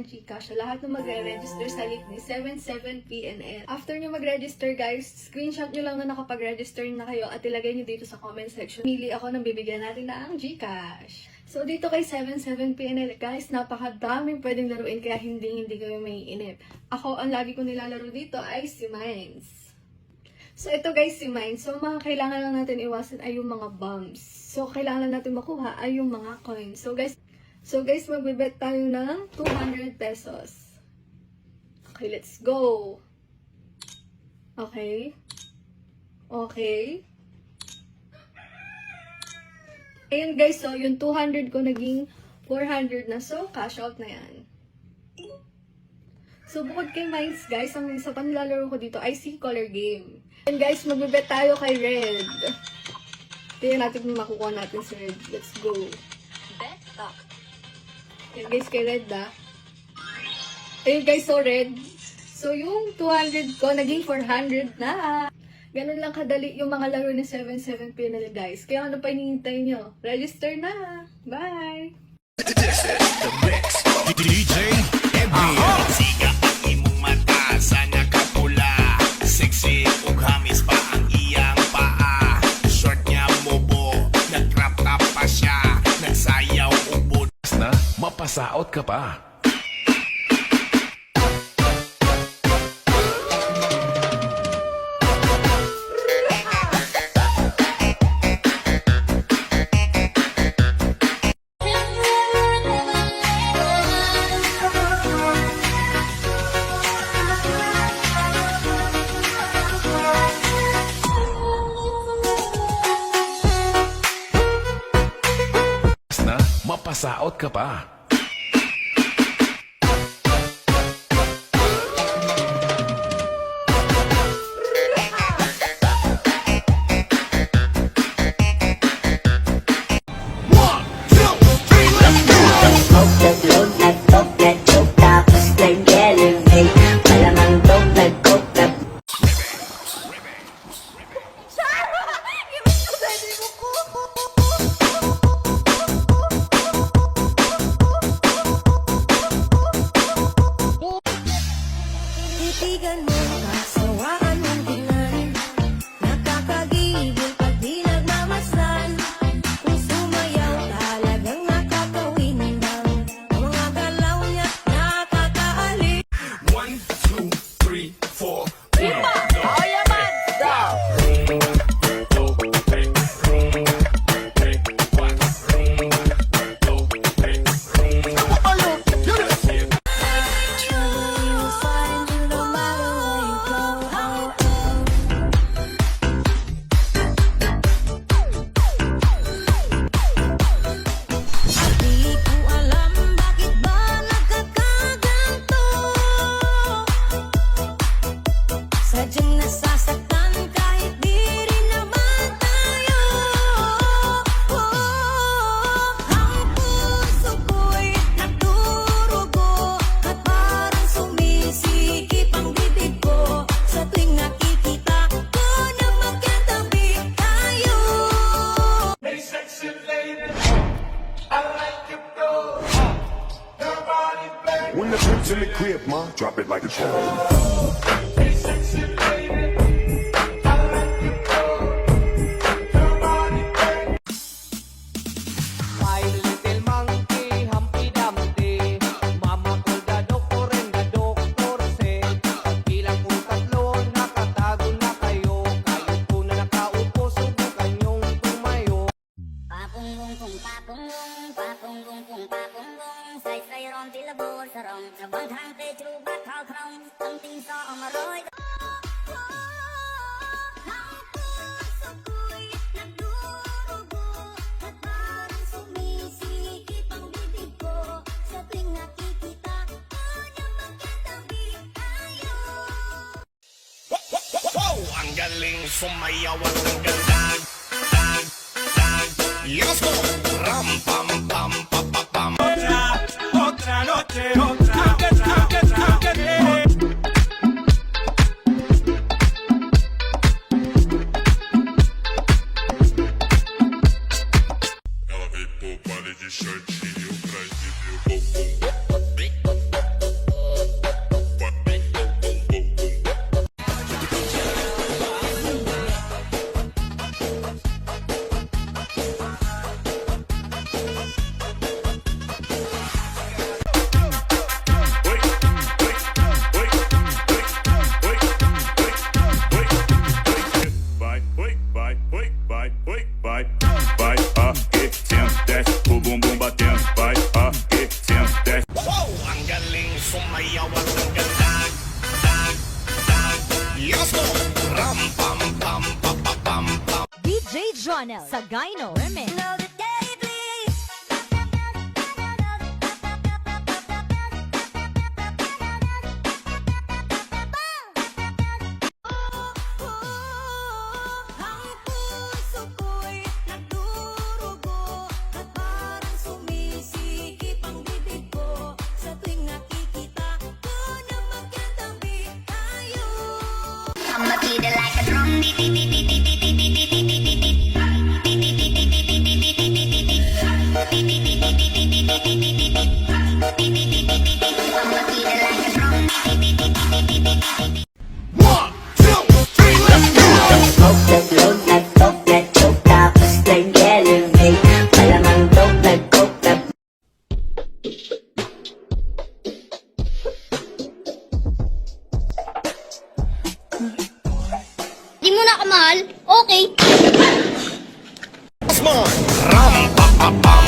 GCash sa lahat na magre-register sa link ni 77PNL. After nyo mag-register guys, screenshot nyo lang na nakapag-register na kayo at ilagay nyo dito sa comment section. Pili ako ng bibigyan natin na ang GCash. So dito kay 77PNL guys, napakadaming pwedeng laruin kaya hindi kayo maiinip. Ako, ang lagi ko nilalaro dito ay si Mines. So, ito guys, si Mine. So, mga kailangan lang natin iwasan ay yung mga bombs. So, kailangan lang natin makuha ay yung mga coins. So, guys, magbibet tayo ng 200 pesos. Okay, let's go. Okay. Okay. Ayan guys, so, yung 200 ko naging 400 na. So, cash out na yan. So, bukod kay Mines, guys, ang isa pa nilalaro ko dito ay si Color Game. And guys, magbibet tayo kay Red. Tingnan natin kung makukuha natin si Red. Let's go. Bet up. Yan guys, kay Red ayun guys, so Red. So, yung 200 ko, naging 400 na. Ganun lang kadali yung mga laro ni 77PNL guys. Kaya ano pa hinihintay nyo? Register na. Bye! This is the mix. DJ Ebia. Siga ang imong mata sa nakapula. Sexy ug hamis pa ang iyang paa. Short niya mobo, nag-crop top pa siya. Nagsayaw ug budas na, mapasaot ka pa. Mapasaot ka pa. Titigan mo, kasawaan mong tingnan. Nakakagigil pag di nagmamasan. Kung sumayaw, talagang nakakawindang. Ang mga galaw niya, nakakaali. 1, 2, 3, 4. Lima! Ayaman! Go! Sadyang nasasaktan kahit di rin naman tayo. Ang puso ko'y nagdurugo at parang sumisikip ang bibig ko sa tuwing nakikita ko na magkatabi tayo. Hey sexy lady, I like you go. Your body baby. When the pimp's in the crib, ma, drop it like a charm. Hey sexy lady, I like you go. Your body baby. My little monkey, Humpty Dumpty. Mama ko the doctor and the doctor said, bilang po tatlo, nakatago na kayo. Kayo po na nakaupo, subukan niyong tumayo. Papunggong papunggong, papunggong papunggong, say say ron tilabor sarong, sabang thang te chuba khao khong, tong ting so amaroy. Ang puso ko'y nagdurugo at parang sumisikip ang bibig ko sa tuwing nakikita ko na magkatabi tayo. Wow! Ang galing sumayaw at ang galag. Let's go! Ram pam pam pa pa pam. Otra noche, otra. Ronald Sagayno Remix. Know that they bleed. Ang puso ko'y nagdurugo at parang sumisikip ang bibig ko sa tuwing nakikita ko na magkatabi tayo. I'ma beat it like a drum. One, two, three, let's go! Smoke that load, that talk, that choke, tapos nag-elevate. Malamang dope, nag-coke, na Di mo na ako mahal? Okay. Ram, pa, pa, pam.